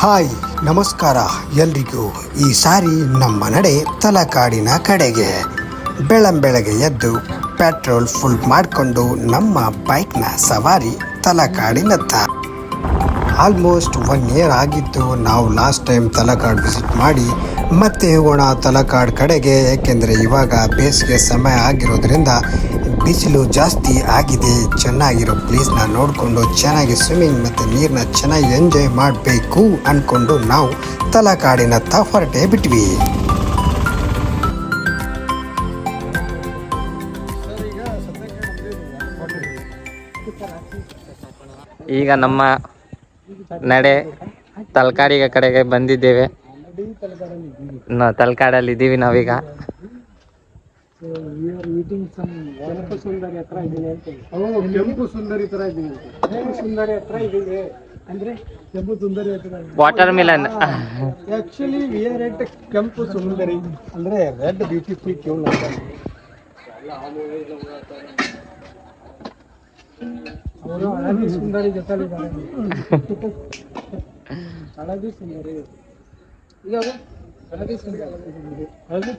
Hi ನಮಸ್ಕಾರ ಎಲ್ರಿಗೂ. ಈ ಸಾರಿ ನಮ್ಮ ನಡೆ ತಲಕಾಡಿನ ಕಡೆಗೆ. ಬೆಳಂಬೆಳಗ್ಗೆ ಎದ್ದು ಪೆಟ್ರೋಲ್ ಫುಲ್ ಮಾಡಿಕೊಂಡು ನಮ್ಮ ಬೈಕ್ನ ಸವಾರಿ ತಲಕಾಡಿನತ್ತ. ಆಲ್ಮೋಸ್ಟ್ 1 ಇಯರ್ ಆಗಿತ್ತು ನಾವು ಲಾಸ್ಟ್ ಟೈಮ್ ತಲಕಾಡು ವಿಸಿಟ್ ಮಾಡಿ. ಮತ್ತೆ ಹೋಗೋಣ ತಲಕಾಡು ಕಡೆಗೆ, ಏಕೆಂದರೆ ಇವಾಗ ಬೇಸಿಗೆ ಸಮಯ ಆಗಿರೋದ್ರಿಂದ ಬಿಸಿಲು ಜಾಸ್ತಿ ಆಗಿದೆ. ಚೆನ್ನಾಗಿರೋ ಪ್ಲೇಸ್ನ ನೋಡಿಕೊಂಡು ಚೆನ್ನಾಗಿ ಸ್ವಿಮ್ಮಿಂಗ್ ಮತ್ತು ನೀರನ್ನ ಚೆನ್ನಾಗಿ ಎಂಜಾಯ್ ಮಾಡಬೇಕು ಅಂದ್ಕೊಂಡು ನಾವು ತಲಕಾಡಿನತ್ತ ಹೊರಟೇ ಬಿಟ್ವಿ. ಈಗ ನಮ್ಮ ನಡೆ ತಲಕಾಡಿಗ ಕಡೆಗೆ ಬಂದಿದ್ದೇವೆ. ತಲಕಾಡಲ್ಲಿ ಇದ್ದೀವಿ ನಾವೀಗ. Watermelon actually we are at ಕೆಂಪು ಸುಂದರಿ ಅಂದ್ರೆ ರೆಡ್ ಬ್ಯೂಟಿಫುಲ್ ಕ್ಯೂನ್ ಅಂತ. ಅವರು ಹಳದಿ ಸುಂದರಿ ಜೊತೆಲಿದ್ದಾರೆ. ಹಳದಿ ಸುಂದರಿ ಈಗ ಹಳದಿ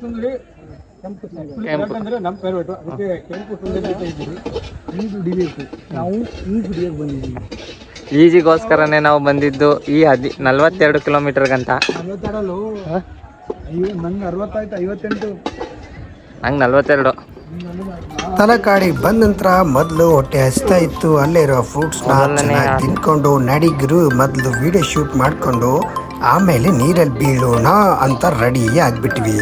ಸುಂದರಿ ಕೆಂಪು ಸುಂದರಿ ಅಂದ್ರೆ ನಮ್ಮ ಫೇವ್ರೇಟ್. ಅದಕ್ಕೆ ಕೆಂಪು ಸುಂದರಿ ಜೊತೆ ಇದ್ದೀವಿ. ಈಜು ಹಿಡಿಬೇಕು. ನಾವು ಈಜು ಹಿಡಿಯಕ್ಕೆ ಬಂದಿದ್ದೀವಿ. ಈಜಿಗೋಸ್ಕರನೇ ನಾವು ಬಂದಿದ್ದು. ಈ 42 ಕಿಲೋಮೀಟರ್ಗಂತ. 42 ನಂಗೆ 60 ಆಯ್ತು. 58 ನಂಗೆ 42. ತಲಕಾಡಿಗೆ ಬಂದ ನಂತರ ಮೊದಲು ಹೊಟ್ಟೆ ಹಸ್ತಾ ಇತ್ತು. ಅಲ್ಲೇ ಇರೋ ಫ್ರೂಟ್ಸ್ನ ಚೆನ್ನಾಗಿ ತಿನ್ಕೊಂಡು ನಡಿಗರು ಮೊದಲು ವಿಡಿಯೋ ಶೂಟ್ ಮಾಡಿಕೊಂಡು ಆಮೇಲೆ ನೀರಲ್ಲಿ ಬೀಳೋಣ ಅಂತ ರೆಡಿ ಆಗಿಬಿಟ್ವಿ.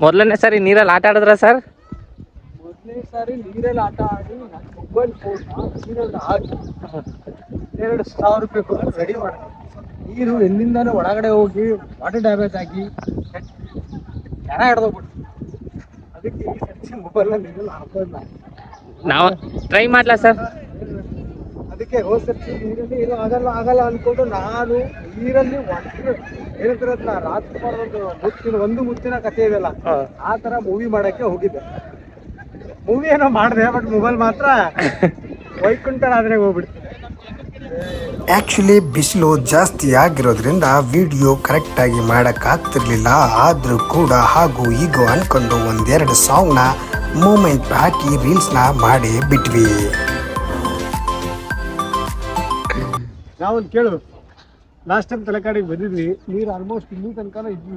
ಮೊದಲನೇ ಸಾರಿ ನೀರಲ್ಲಿ ಆಟ ಆಡಿದ್ರ ಸರ್? ಮೊದಲನೇ ಸಾರಿ ನೀರಲ್ಲಿ ಆಟ ಆಡಿ ನನ್ನ ಮೊಬೈಲ್ ಫೋನ್ನ ನೀರಲ್ಲಿ ಹಾಕಿ 2,000 ರೂಪಾಯಿ ಕೊಟ್ಟು ರೆಡಿ ಮಾಡಿದೆ. ನೀರು ಎಲ್ಲಿಂದಾನು ಒಳಗಡೆ ಹೋಗಿ ವಾಟರ್ ಡ್ಯಾಮೇಜ್ ಆಗಿ ಜನ ಹಿಡ್ದೋಗ್ಬಿಟ್ಟು ಅದಕ್ಕೆ ಈ ಸರ್ತಿ ಮೊಬೈಲ್ನ ನೀರಲ್ಲಿ ಹಾಕೋಲ್ಲ. ನಾವು ಟ್ರೈ ಮಾಡ್ಲಾ ಸರ್? ಅದಕ್ಕೆ ಹೋದ ಸರ್ತಿ ನೀರಲ್ಲಿ ಏನೂ ಆಗಲ್ಲ ಅಂದ್ಕೊಂಡು ನಾನು ನೀರಲ್ಲಿ ಏನಂತಾರಲ್ಲ ರಾಜ್ಕುಮಾರ್ ಒಂದು ಮುತ್ತಿನ ಕಥೆ ಇದೆಯಲ್ಲ, ಆ ಥರ ಮೂವಿ ಮಾಡೋಕ್ಕೆ ಹೋಗಿದ್ದೆ. ಮೂವಿ ಏನೋ ಮಾಡಿದೆ, ಬಟ್ ಮೊಬೈಲ್ ಮಾತ್ರ ವೈಕುಂಠರಾದ್ರೆ ಹೋಗ್ಬಿಡ್ತು. ಆ್ಯಕ್ಚುಲಿ ಬಿಸಿಲು ಜಾಸ್ತಿ ಆಗಿರೋದ್ರಿಂದ ವಿಡಿಯೋ ಕರೆಕ್ಟಾಗಿ ಮಾಡೋಕ್ಕಾಗ್ತಿರ್ಲಿಲ್ಲ. ಆದರೂ ಕೂಡ ಹಾಗೂ ಹೀಗೂ ಅಂದ್ಕೊಂಡು 1-2 ಸಾಂಗ್ನ ಮೂಮೆಂಟ್ ಹಾಕಿ ರೀಲ್ಸ್ನ ಮಾಡಿ ಬಿಟ್ವಿ. ನಾವೊಂದು ಕೇಳು, ಲಾಸ್ಟ್ ಟೈಮ್ ತಲಕಾಡಿಗೆ ಬಂದಿದ್ವಿ. ನೀರು ಆಲ್ಮೋಸ್ಟ್ ಇಲ್ಲಿ ತನಕ ಇದ್ವಿ.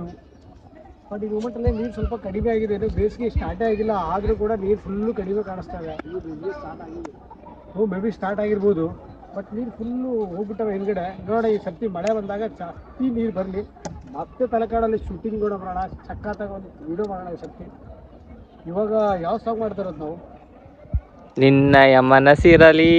ಬಟ್ ಈ ಮೂಮೆಂಟಲ್ಲೇ ನೀರು ಸ್ವಲ್ಪ ಕಡಿಮೆ ಆಗಿದೆ. ಏನು ಬೇಸಿಗೆ ಸ್ಟಾರ್ಟೇ ಆಗಿಲ್ಲ, ಆದರೂ ಕೂಡ ನೀರು ಫುಲ್ಲು ಕಡಿಮೆ ಕಾಣಿಸ್ತಾ ಇದೆ. ನೀರು ಸ್ಟಾರ್ಟ್ ಆಗಿದೆ, ಮೇ ಬಿ ಸ್ಟಾರ್ಟ್ ಆಗಿರ್ಬೋದು. ಬಟ್ ನೀರು ಫುಲ್ಲು ಹೋಗ್ಬಿಟ್ಟವೆ ಹಿಂದ್ಗಡೆ. ನೋಡಿ ಈ ಸರ್ತಿ ಮಳೆ ಬಂದಾಗ ಜಾಸ್ತಿ ನೀರು ಬರಲಿ, ಮತ್ತೆ ತಲಕಾಡಲ್ಲಿ ಶೂಟಿಂಗ್ ಕೂಡ ಮಾಡೋಣ, ಸಖತ್ತಾಗಿ ಒಂದು ವಿಡಿಯೋ ಮಾಡೋಣ ಈ ಸರ್ತಿ. ಇವಾಗ ಯಾವ ಸಾಂಗ್ ಮಾಡ್ತಾ ಇರೋದು ನಾವು? ನಿನ್ನಯ ಮನಸ್ಸಿರಲಿ.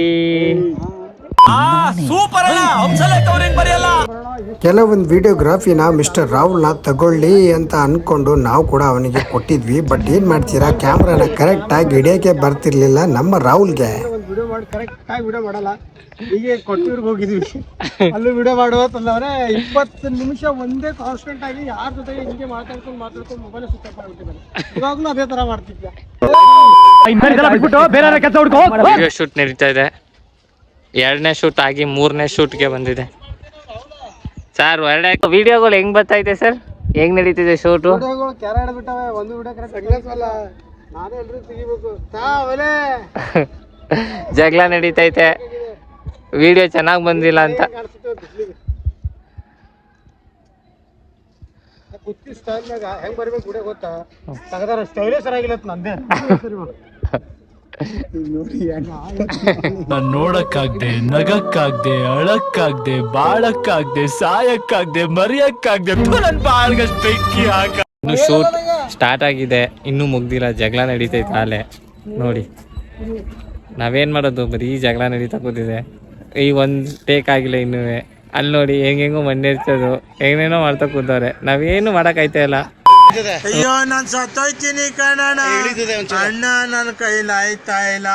ಕೆಲವೊಂದು ವಿಡಿಯೋಗ್ರಾಫಿನ ಮಿಸ್ಟರ್ ರಾಹುಲ್ನ ತಗೊಳ್ಳಿ ಅಂತ ಅಂದ್ಕೊಂಡು ನಾವು ಕೂಡ ಅವನಿಗೆ ಕೊಟ್ಟಿದ್ವಿ. ಬಟ್ ಏನು ಮಾಡ್ತೀರಾ, ಕ್ಯಾಮ್ರಾನ ಕರೆಕ್ಟಾಗಿ ಹಿಡಿಯೋಕ್ಕೆ ಬರ್ತಿರ್ಲಿಲ್ಲ ನಮ್ಮ ರಾಹುಲ್ಗೆ. ಒಂದು ವಿಡಿಯೋ ಮಾಡಿ ಕರೆಕ್ಟಾಗಿ ವಿಡಿಯೋ ಮಾಡಲ್ಲ. ಹೀಗೆ ಕೊಟ್ಟೂರ್ಗೆ ಹೋಗಿದ್ವಿ, ಅಲ್ಲೂ ವಿಡಿಯೋ ಮಾಡುವಂತಂದವ್ರೆ 20 ನಿಮಿಷ ಒಂದೇ ಕಾನ್ಸ್ಟೆಂಟ್ ಆಗಿ ಯಾರ ಜೊತೆಗೆ ಹಿಂಗೆ ಮಾತಾಡ್ಕೊಂಡು ಮೊಬೈಲ್ ಸ್ವಿಚ್ ಆಫ್ ಮಾಡಿಬಿಟ್ಟಿದ್ದಾರೆ. ಇವಾಗಲೂ ಅದೇ ಥರ ಮಾಡ್ತಿದ್ದೆ. ವಿಡಿಯೋ ಶೂಟ್ ನಡೀತಾ ಇದೆ. 2ನೇ ಶೂಟ್ ಆಗಿ 3ನೇ ಶೂಟ್ಗೆ ಬಂದಿದೆ ಸರ್. ಒಳ್ಳೆ ವಿಡಿಯೋಗಳು ಹೆಂಗ್ ಬರ್ತೈತೆ ಸರ್? ಹೆಂಗ್ ನಡೀತಿದೆ ಶೂಟು? ವಿಡಿಯೋಗಳು ಕ್ಯಾರ ಹಿಡ್ಬಿಟ್ಟವೆ. ಒಂದು ವಿಡಿಯೋ ಕರೆಕ್ಟ್ ನಾನೇ ಎಲ್ಲರೂ ತೆಗಿಬೇಕು. ಜಗಳ ನಡೀತೈತೆ, ವಿಡಿಯೋ ಚೆನ್ನಾಗಿ ಬಂದಿಲ್ಲ ಅಂತ. ಕುತ್ತಿ ಸ್ಟೈಲ್ನಾಗ ಹೆಂಗ್ ಬರ್ಬೇಕು ವಿಡಿಯೋ ಗೊತ್ತಾ? ತಗದಾರ ಸ್ಟೈಲೇ ಸರಿಯಾಗಿಲ್ಲ ನಂದೇ. ನೋಡಕ್ಕಾಗ್ದೆ, ನಗಕ್ಕಾಗ್ದೆ, ಅಳಕ್ಕಾಗ್ದೆ, ಬಾಳಕ್ಕಾಗ್ದೆ, ಸಾಯಕ್ಕಾಗ್ದೆ, ಮರಿಯಕ್ಕಾಗ್ದೆ. ನನ್ ಬಾಳ್ಗಷ್ಟು ಬೆಂಕಿ ಹಾಕ. ಇನ್ನು ಶೂಟ್ ಸ್ಟಾರ್ಟ್ ಆಗಿದೆ, ಇನ್ನೂ ಮುಗ್ದಿಲ್ಲ. ಜಗಳ ನಡೀತೈತೆ ಅಲ್ಲೇ ನೋಡಿ. ನಾವೇನ್ ಮಾಡೋದು, ಬರೀ ಜಗಳ ನಡೀತಾ ಕೂತಿದೆ. ಈ ಒಂದು ಟೇಕ್ ಆಗಿಲ್ಲ ಇನ್ನೂ. ಅಲ್ಲಿ ನೋಡಿ ಹೆಂಗೆಂಗೋ ಮಣ್ಣೆರ್ತದು, ಹೆಂಗೇನೋ ಮಾಡ್ತಾ ಕೂತವ್ರೆ. ನಾವೇನು ಮಾಡಕ್ಕಾಯ್ತಾ ಇಲ್ಲ. ಅಯ್ಯೋ ನಾನ್ ಸತ್ತೋಯ್ತೀನಿ ಕಣಣ್ಣ, ಅಣ್ಣ ನನ್ನ ಕೈಲಾಯ್ತಾ ಇಲ್ಲ.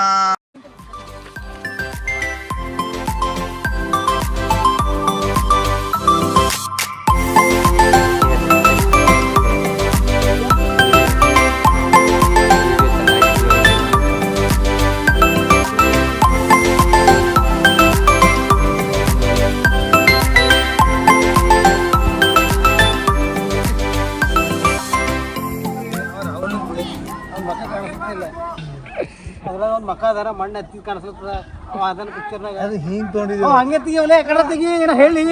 ಅವ್ನ ಮಕ್ಕ ಕಾಣಿಸ್ತಾ ಇಲ್ಲ. ಅದ್ರಾಗ ಒಂದು ಮಕ್ಕ ಅದಾರ ಮಣ್ಣು ಎತ್ತಿ ಕಾಣಿಸ್ಲತ್ತದ. ಅವ ಅದನ್ನ ಪಿಕ್ಚರ್ನಾಗ ಅದು ಹಿಂಗೆ ತೊಗೊಂಡಿದ್ದೆ. ಹಂಗೆ ತೆಗಿಯವಲ್ಲ ಕಡೆ ತೆಗಿ ಏನೋ ಹೇಳಿ.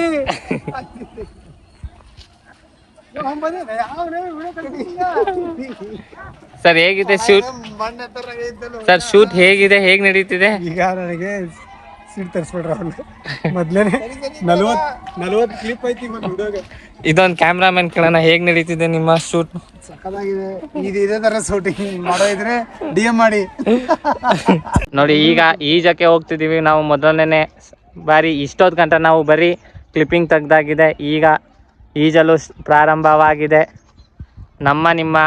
ಸರ್ ಹೇಗಿದೆ ಶೂಟ್? ಸರ್ ಶೂಟ್ ಹೇಗಿದೆ, ಹೇಗೆ ನಡೀತಿದೆ? ಈಗ ನನಗೆ ಸೀಟ್ ತರಿಸ್ಬಿಡ್ರ ಅವ್ನು. ಮೊದ್ಲೇನೆ 40 ಕ್ಲಿಪ್ ಐತಿ ವಿಡಿಯೋಗೆ. ಇದೊಂದು ಕ್ಯಾಮ್ರಾಮನ್ ಕೇಳೋಣ, ಹೇಗೆ ನಡೀತಿದೆ ನಿಮ್ಮ ಶೂಟ್? ಸಕ್ಕತ್ತಾಗಿದೆ. ಇದೇ ತರ ಶೂಟಿಂಗ್ ಮಾಡೋ ಇದ್ರೆ DM ಮಾಡಿ. ನೋಡಿ ಈಗ ಈಜಕ್ಕೆ ಹೋಗ್ತಿದ್ದೀವಿ ನಾವು. ಮೊದಲನೇ ಬಾರಿ ಇಷ್ಟೊತ್ತು ಗಂಟ ನಾವು ಬರೀ ಕ್ಲಿಪ್ಪಿಂಗ್ ತೆಗ್ದಾಗಿದೆ. ಈಗ ಈಜಲು ಪ್ರಾರಂಭವಾಗಿದೆ. ನಿಮ್ಮ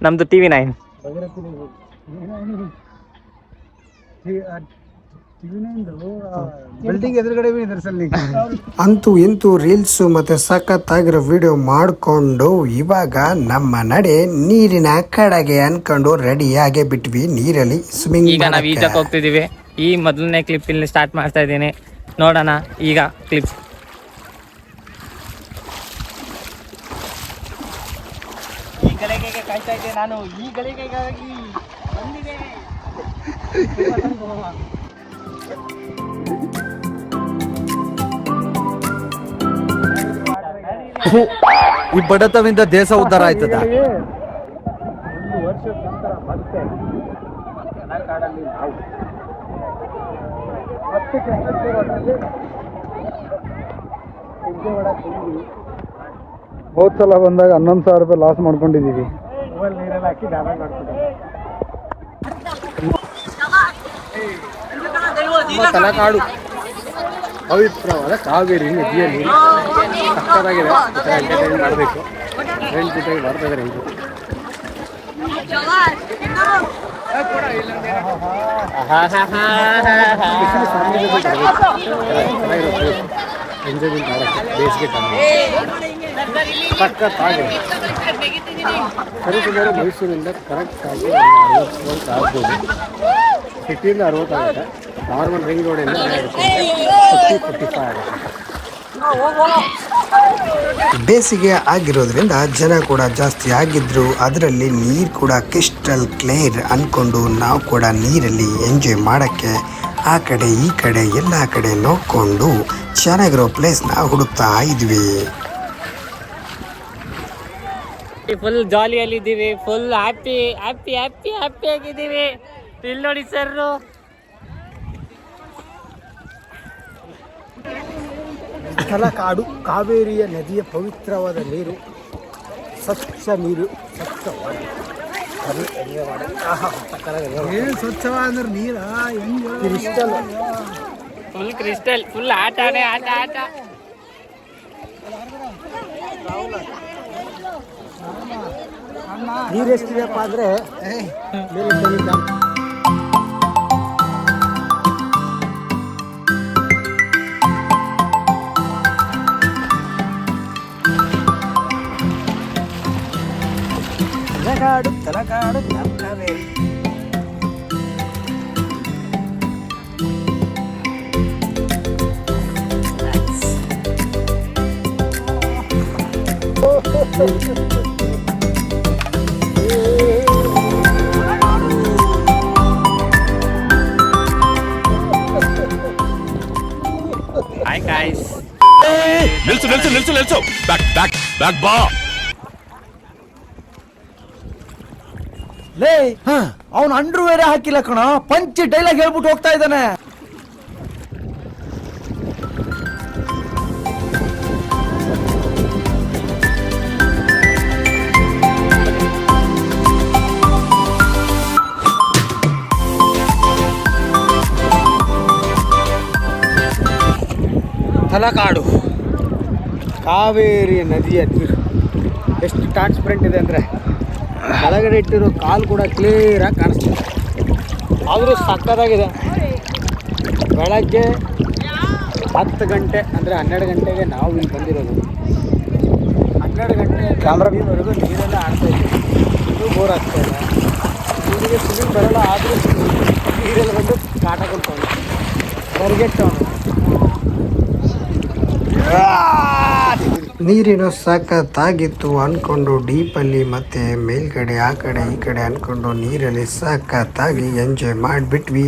ನಮ್ಮದು TV9. ಬಿಲ್ಡಿಂಗ್ ಎದುರುಗಡೆ ಅಂತೂ ಇಂತೂ ರೀಲ್ಸು ಮತ್ತು ಸಖತ್ತಾಗಿರೋ ವಿಡಿಯೋ ಮಾಡಿಕೊಂಡು ಇವಾಗ ನಮ್ಮ ನಡೆ ನೀರಿನ ಕಡೆಗೆ ಅನ್ಕೊಂಡು ರೆಡಿ ಆಗೇ ಬಿಟ್ವಿ ನೀರಲ್ಲಿ ಸ್ವಿಮ್ಮಿಂಗ್. ಈಗ ನಾವು ಈಜಕ್ಕೆ ಹೋಗ್ತಿದ್ದೀವಿ. ಈ ಮೊದಲನೇ ಕ್ಲಿಪ್ ಇಲ್ಲಿ ಸ್ಟಾರ್ಟ್ ಮಾಡ್ತಾ ಇದ್ದೀನಿ. ನೋಡೋಣ ಈಗ ಕ್ಲಿಪ್. ಈ ಗಳಿಗೆಗೆ ಕಾಯ್ತಾ ಇದ್ದೆ ನಾನು. ಈ ಗಳಿಗೆಗಾಗಿ ಬಂದಿದೆ. ಈ ಬಡತವಿಂದ ದೇಶ ಉದ್ಧಾರ ಆಯ್ತದ? 1 ವರ್ಷದ ನಂತರ ಮತ್ತೆ ಕಾಡಲ್ಲಿ ನಾವು ಮತ್ತೆ ಕೃಷ್ಣದಲ್ಲಿ ಹೋದ ಸಲ ಬಂದಾಗ 11,000 ರೂಪಾಯಿ ಲಾಸ್ ಮಾಡ್ಕೊಂಡಿದ್ದೀವಿ. ಮೊಬೈಲ್ ನೀರೆಲ್ಲ ಹಾಕಿ ಡ್ಯಾಮೇಜ್ ಮಾಡ್ಕೊಂಡಿದ್ದೀವಿ. ತಲಕಾಡು ಪವಿತ್ರವಾದ ಕಾವೇರಿ ನದಿಯಲ್ಲಿ ಸಕ್ಕತ್ತಾಗಿದೆ. ಎಂಟರ್ಟೈನ್ ಮಾಡಬೇಕು. ಫ್ರೆಂಡ್ಸ್ ಜೊತೆಗೆ ಬರ್ತಾ ಇದ್ದಾರೆ ಇದು. ಎಂಜಾಯ್ಮೆಂಟ್ ಮಾಡೋಕ್ಕೆ ಬೇಸಿಗೆ ಟೈಮ್ ಸಕ್ಕತ್ತಾಗಿದೆ. ಸರಿಸುಮಾರು ಮೈಸೂರಿಂದ ಕರೆಕ್ಟಾಗಿ 60 ಕಿಲೋಮೀಟರ್ ಆಗ್ಬೋದು. ಸಿಟಿಯಿಂದ 60 ಆಗುತ್ತೆ. ನಾರ್ಮಲ್ ರಿಂಗ್ ರೋಡಿಂದ 40-45 ಆಗುತ್ತೆ. ಬೇಸಿಗೆ ಆಗಿರೋದ್ರಿಂದ ಜನ ಕೂಡ ಜಾಸ್ತಿ ಆಗಿದ್ರು. ಅದರಲ್ಲಿ ನೀರು ಕೂಡ ಕ್ರಿಸ್ಟಲ್ ಕ್ಲಿಯರ್ ಅಂದ್ಕೊಂಡು ನಾವು ಕೂಡ ನೀರಲ್ಲಿ ಎಂಜಾಯ್ ಮಾಡೋಕ್ಕೆ ಆ ಕಡೆ ಈ ಕಡೆ ಎಲ್ಲ ಕಡೆ ನೋಡಿಕೊಂಡು ಚೆನ್ನಾಗಿರೋ ಪ್ಲೇಸ್ನ ಹುಡುಕ್ತಾ ಇದ್ವಿ. ಫುಲ್ ಜಾಲಿಯಲ್ಲಿದ್ದೀವಿ. ಫುಲ್ ಹ್ಯಾಪಿ ಆಗಿದ್ದೀವಿ. ಇಲ್ಲಿ ನೋಡಿ ಸರ್, ತಲಕಾಡು ಕಾವೇರಿಯ ನದಿಯ ಪವಿತ್ರವಾದ ನೀರು, ಸ್ವಚ್ಛ ನೀರು, ಸ್ವಚ್ಛವಾದ ಸ್ವಚ್ಛವಾದ ನೀರ ಕ್ರಿಸ್ಟಲ್, ಫುಲ್ ಕ್ರಿಸ್ಟಲ್, ಫುಲ್ ಆಟನೇ ಆಟ. ನೀರು ಎಷ್ಟಿದೆಯಪ್ಪ ಅಂದರೆ ತಲಕಾಡು ಕಾವೇರಿ. Hi guys. ನಿಲ್ಸು ಬ್ಯಾಕ್ ಬಾ. ಲೇ, ಅವನು ಅಂಡರ್ ವೇರೆ ಹಾಕಿಲ್ಲ ಕಣ, ಪಂಚ್ ಡೈಲಾಗ್ ಹೇಳ್ಬಿಟ್ಟು ಹೋಗ್ತಾ ಇದ್ದಾನೆ. ತಲಕಾಡು ಕಾವೇರಿ ನದಿಯ ನೀರು ಎಷ್ಟು ಟ್ರಾನ್ಸ್ಪರೆಂಟ್ ಇದೆ ಅಂದರೆ ಕೆಳಗಡೆ ಇಟ್ಟಿರೋ ಕಾಲು ಕೂಡ ಕ್ಲಿಯರಾಗಿ ಕಾಣಿಸ್ತಿದೆ. ಆದರೂ ಸಕ್ಕತ್ತಾಗಿದೆ. ಬೆಳಗ್ಗೆ 10 ಗಂಟೆ ಅಂದರೆ 12 ಗಂಟೆಗೆ ನಾವು ಇಲ್ಲಿ ಬಂದಿರೋದು. 12 ಗಂಟೆ ಕ್ಯಾಮ್ರಾವರೆಗೂ ನೀರೆಲ್ಲ ಆಡ್ತಾ ಇದ್ದೀವಿ. ಇದು ಬೋರ್ ಆಗ್ತಾ ಇದೆ. ನೀರಿಗೆ ಸ್ವಿಮ್ಮಿಂಗ್ ಬರೋಲ್ಲ, ಆದರೂ ನೀರೆಲ್ಲ ಬಂದು ಕಾಟ ಕೊಡ್ತಾವೆ, ಹೊರಗೆಟ್ಟವನು. ನೀರಿನ ಸಖತ್ತಾಗಿತ್ತು ಅಂದ್ಕೊಂಡು ಡೀಪಲ್ಲಿ ಮತ್ತೆ ಮೇಲ್ಗಡೆ ಆ ಕಡೆ ಈ ಕಡೆ ಅಂದ್ಕೊಂಡು ನೀರಲ್ಲಿ ಸಖತ್ತಾಗಿ ಎಂಜಾಯ್ ಮಾಡಿಬಿಟ್ವಿ.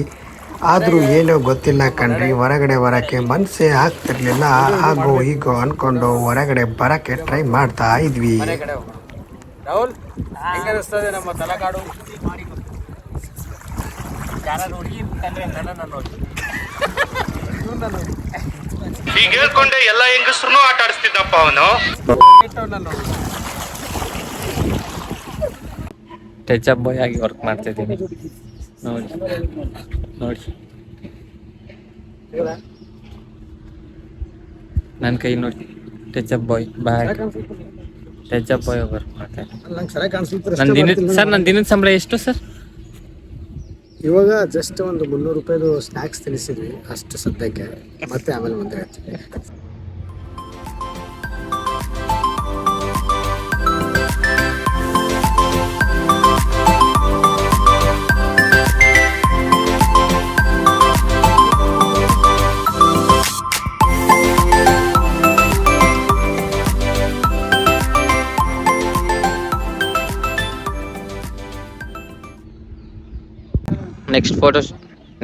ಆದರೂ ಏನೋ ಗೊತ್ತಿಲ್ಲ ಕಣ್ರಿ, ಹೊರಗಡೆ ಬರೋಕ್ಕೆ ಮನಸ್ಸೇ ಆಗ್ತಿರ್ಲಿಲ್ಲ. ಆಗೋ ಹೀಗೋ ಅಂದ್ಕೊಂಡು ಹೊರಗಡೆ ಬರೋಕ್ಕೆ ಟ್ರೈ ಮಾಡ್ತಾ ಇದ್ವಿ. ರಾಹುಲ್ ಹೆಂಗೆ ಅನಿಸ್ತದೆ ನಮ್ಮ ತಲಕಾಡು? ಈಗ ಹೇಳ್ಕೊಂಡೆ ಎಲ್ಲ ಹೆಂಗಸ್ರು ಆಟ ಆಡಿಸ್ತಿದ್ದಪ್ಪ ಅವನು. ಟಚ್ ಅಪ್ ಬಾಯ್ ಆಗಿ ವರ್ಕ್ ಮಾಡ್ತಿದ್ದೀನಿ ನೋಡಿ ನೋಡಿ. ನನ್ನ ಕೈ ನೋಡಿ, ಟಚ್ ಅಪ್ ಬಾಯ್ ಬಾಯ್, ಟಚ್ ಅಪ್ ಬಾಯ್ ವರ್ಕ್ ಮಾಡ್ತಾ ನಂಗೆ ಸರಿಯಾಗಿ ಕಾಣಿಸ್ಲಿಕ್ಕೆ ನನ್ನ ದಿನದ ಸರ್, ನನ್ನ ದಿನದ ಸಂಬಳ ಎಷ್ಟು ಸರ್? ಇವಾಗ ಜಸ್ಟ್ ಒಂದು 300 ರೂಪಾಯಿದು ಸ್ನ್ಯಾಕ್ಸ್ ತಿನ್ನಿಸಿದ್ವಿ ಅಷ್ಟು ಸದ್ಯಕ್ಕೆ, ಮತ್ತೆ ಆಮೇಲೆ ಮುಂದೆ ಹೇಳ್ತೀವಿ.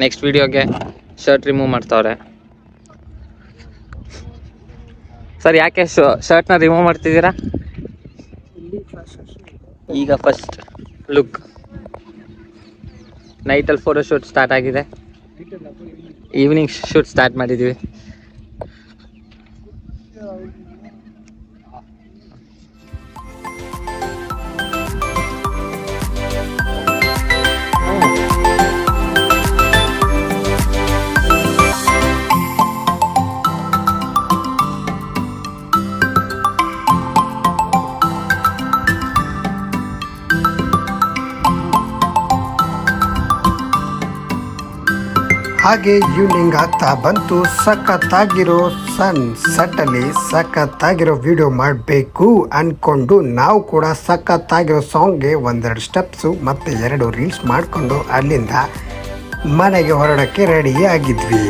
ನೆಕ್ಸ್ಟ್ ವಿಡಿಯೋಗೆ ಶರ್ಟ್ ರಿಮೂವ್ ಮಾಡ್ತಾವ್ರೆ ಸರ್. ಯಾಕೆ ಶರ್ಟ್ನ ರಿಮೂವ್ ಮಾಡ್ತಿದ್ದೀರಾ? ಈಗ ಫಸ್ಟ್ ಲುಕ್, ನೈಟಲ್ಲಿ ಫೋಟೋ ಶೂಟ್ ಸ್ಟಾರ್ಟ್ ಆಗಿದೆ, ಈವ್ನಿಂಗ್ ಶೂಟ್ ಸ್ಟಾರ್ಟ್ ಮಾಡಿದ್ದೀವಿ. ಹಾಗೆ ಈವ್ನಿಂಗ್ ಆಗ್ತಾ ಬಂತು. ಸಖತ್ತಾಗಿರೋ ಸನ್ ಸೆಟ್ಟಲ್ಲಿ ಸಖತ್ತಾಗಿರೋ ವಿಡಿಯೋ ಮಾಡಬೇಕು ಅಂದ್ಕೊಂಡು ನಾವು ಕೂಡ ಸಖತ್ತಾಗಿರೋ ಸಾಂಗ್ಗೆ 1-2 ಸ್ಟೆಪ್ಸು ಮತ್ತು 2 ರೀಲ್ಸ್ ಮಾಡಿಕೊಂಡು ಅಲ್ಲಿಂದ ಮನೆಗೆ ಹೊರಡೋಕ್ಕೆ ರೆಡಿ ಆಗಿದ್ವಿ.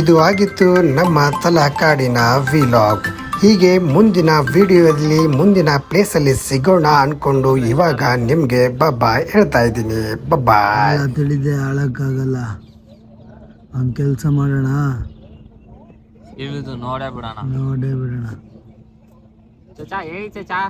ಇದು ಆಗಿತ್ತು ನಮ್ಮ ತಲಕಾಡಿನ ವಿಲಾಗ್. ಹೀಗೆ ಮುಂದಿನ ವಿಡಿಯೋದಲ್ಲಿ ಮುಂದಿನ ಪ್ಲೇಸಲ್ಲಿ ಸಿಗೋಣ ಅಂದ್ಕೊಂಡು ಇವಾಗ ನಿಮಗೆ ಬಾಯ್ ಹೇಳ್ತಾ ಇದ್ದೀನಿ. ಬಾಯ್. ತಿಳಿದೆ ಆಳಕ್ಕಾಗಲ್ಲ, ಒಂದು ಕೆಲಸ ಮಾಡೋಣ, ಇಳಿದು ನೋಡೇ ಬಿಡೋಣ. ನೋಡೇ ಬಿಡೋಣ. ಚಚಾ